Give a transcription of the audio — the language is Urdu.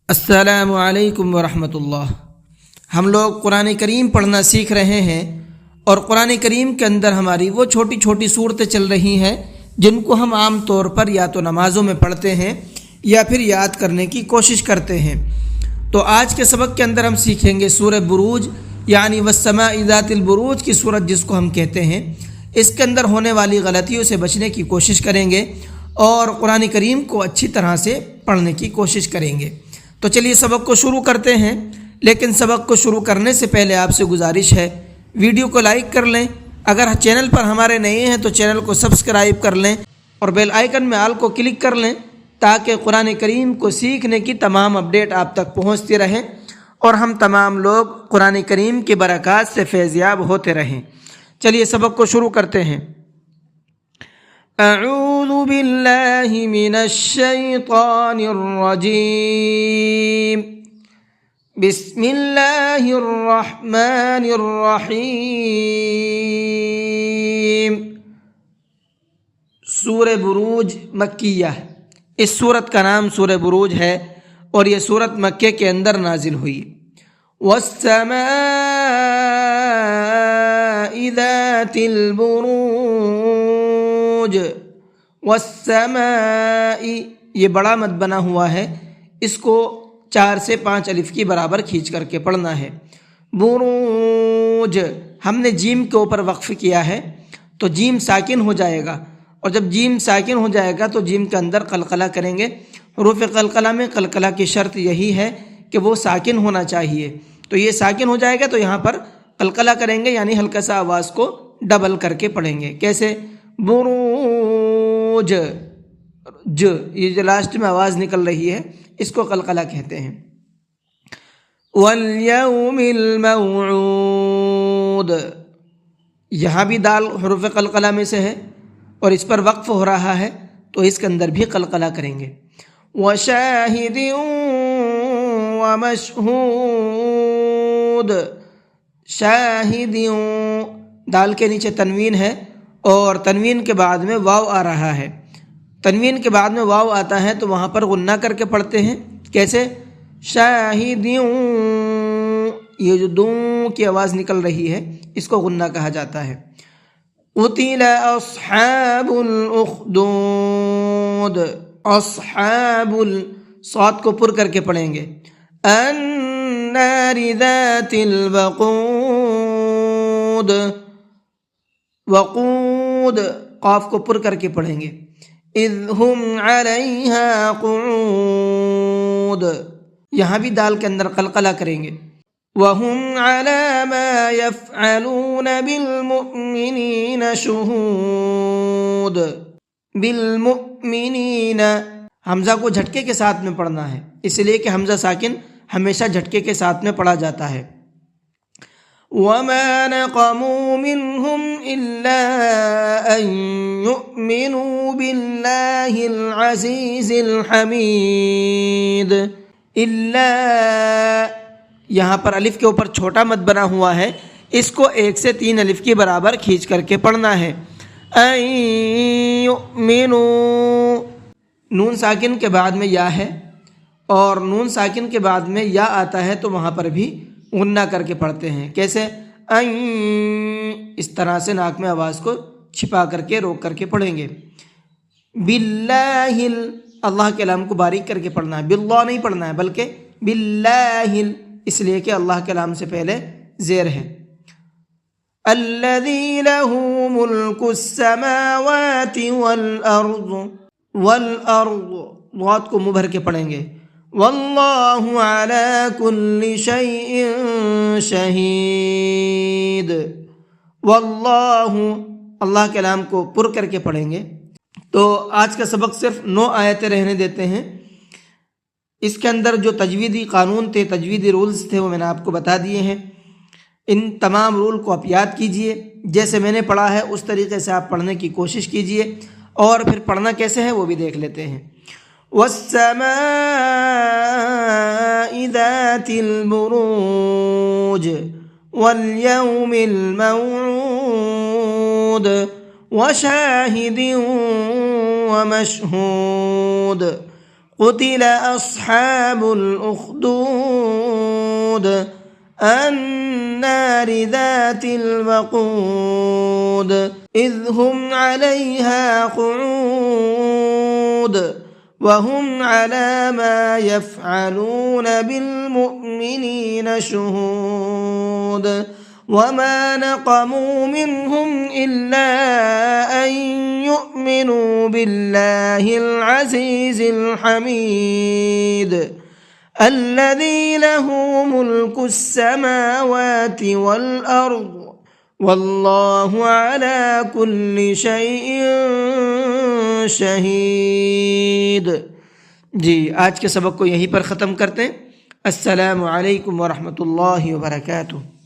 السلام علیکم ورحمۃ اللہ۔ ہم لوگ قرآن کریم پڑھنا سیکھ رہے ہیں اور قرآن کریم کے اندر ہماری وہ چھوٹی چھوٹی صورتیں چل رہی ہیں جن کو ہم عام طور پر یا تو نمازوں میں پڑھتے ہیں یا پھر یاد کرنے کی کوشش کرتے ہیں۔ تو آج کے سبق کے اندر ہم سیکھیں گے سورہ بروج یعنی والسماء ذات البروج کی صورت جس کو ہم کہتے ہیں۔ اس کے اندر ہونے والی غلطیوں سے بچنے کی کوشش کریں گے اور قرآن کریم کو اچھی طرح سے پڑھنے کی کوشش کریں گے۔ تو چلیے سبق کو شروع کرتے ہیں، لیکن سبق کو شروع کرنے سے پہلے آپ سے گزارش ہے ویڈیو کو لائک کر لیں، اگر چینل پر ہمارے نئے ہیں تو چینل کو سبسکرائب کر لیں اور بیل آئیکن میں آل کو کلک کر لیں تاکہ قرآن کریم کو سیکھنے کی تمام اپڈیٹ آپ تک پہنچتی رہیں اور ہم تمام لوگ قرآن کریم کی برکات سے فیضیاب ہوتے رہیں۔ چلیے سبق کو شروع کرتے ہیں۔ اعوذ باللہ من الشیطان الرجیم، بسم اللہ الرحمن الرحیم۔ سورہ بروج مکیہ، اس سورت کا نام سورہ بروج ہے اور یہ سورت مکے کے اندر نازل ہوئی۔ والسماء ذات البروج، والسماء یہ بڑا مد بنا ہوا ہے، اس کو 4 سے 5 الف کی برابر کھینچ کر کے پڑھنا ہے۔ بروج ہم نے جیم کے اوپر وقف کیا ہے تو جیم ساکن ہو جائے گا، اور جب جیم ساکن ہو جائے گا تو جیم کے اندر قلقلہ کریں گے۔ حروف قلقلہ میں قلقلہ کی شرط یہی ہے کہ وہ ساکن ہونا چاہیے، تو یہ ساکن ہو جائے گا تو یہاں پر قلقلہ کریں گے، یعنی ہلکا سا آواز کو ڈبل کر کے پڑھیں گے۔ کیسے؟ بروج، یہ جو لاسٹ میں آواز نکل رہی ہے اس کو قلقلہ کہتے ہیں۔ والیوم الموعود، یہاں بھی دال حروف قلقلہ میں سے ہے اور اس پر وقف ہو رہا ہے تو اس کے اندر بھی قلقلہ کریں گے۔ وشاہد ومشہود، شاہد دال کے نیچے تنوین ہے اور تنوین کے بعد میں واو آ رہا ہے، تنوین کے بعد میں واو آتا ہے تو وہاں پر غنہ کر کے پڑھتے ہیں۔ کیسے؟ شاہد، یہ جو دوں کی آواز نکل رہی ہے اس کو غنہ کہا جاتا ہے۔ قتل اصحاب الاخدود، اصحاب صاد کو پر کر کے پڑھیں گے۔ النار ذات الوقود، وقود قاف کو پر کر کے پڑھیں گے۔ اذ هم علیہا قعود، یہاں بھی دال کے اندر قلقلہ کریں گے۔ وهم على ما يفعلون بالمؤمنین شہود، بالمؤمنین حمزہ کو جھٹکے کے ساتھ میں پڑھنا ہے، اس لیے کہ حمزہ ساکن ہمیشہ جھٹکے کے ساتھ میں پڑھا جاتا ہے۔ وما نقموا منهم إلا أن يؤمنوا بالله العزيز الحميد، إلا یہاں پر الف کے اوپر چھوٹا مد بنا ہوا ہے، اس کو 1 سے 3 الف کی برابر کھینچ کر کے پڑھنا ہے۔ ان یؤمنوا، نون ساکن کے بعد میں یا ہے اور نون ساکن کے بعد میں یا آتا ہے تو وہاں پر بھی غنہ کر کے پڑھتے ہیں۔ کیسے؟ این، اس طرح سے ناک میں آواز کو چھپا کر کے روک کر کے پڑھیں گے۔ باللہ، اللہ کے لام کو باریک کر کے پڑھنا ہے، باللہ نہیں پڑھنا ہے بلکہ باللہ، اس لیے کہ اللہ کے لام سے پہلے زیر ہے۔ الذی لہ ملک السماوات والارض، والارض ضاد کو منہ بھر کے پڑھیں گے۔ واللہ علی کل شیء شہید، واللہ اللہ کے نام کو پر کر کے پڑھیں گے۔ تو آج کا سبق صرف 9 آیتیں رہنے دیتے ہیں، اس کے اندر جو تجویدی قانون تھے، تجویدی رولز تھے، وہ میں نے آپ کو بتا دیے ہیں۔ ان تمام رول کو آپ یاد کیجئے، جیسے میں نے پڑھا ہے اس طریقے سے آپ پڑھنے کی کوشش کیجئے، اور پھر پڑھنا کیسے ہے وہ بھی دیکھ لیتے ہیں۔ والسماء ذات البروج، والیوم الموعود، وشاہد ومشہود، قتل أصحاب الأخدود النار ذات الوقود إذ هم عليها قعود وهم على ما يفعلون بالمؤمنين شهود وما نقموا منهم إلا أن يؤمنوا بالله العزيز الحميد الذي له ملك السماوات والأرض والله على كل شيء شہید۔ جی آج کے سبق کو یہیں پر ختم کرتے ہیں۔ السلام علیکم ورحمۃ اللہ وبرکاتہ۔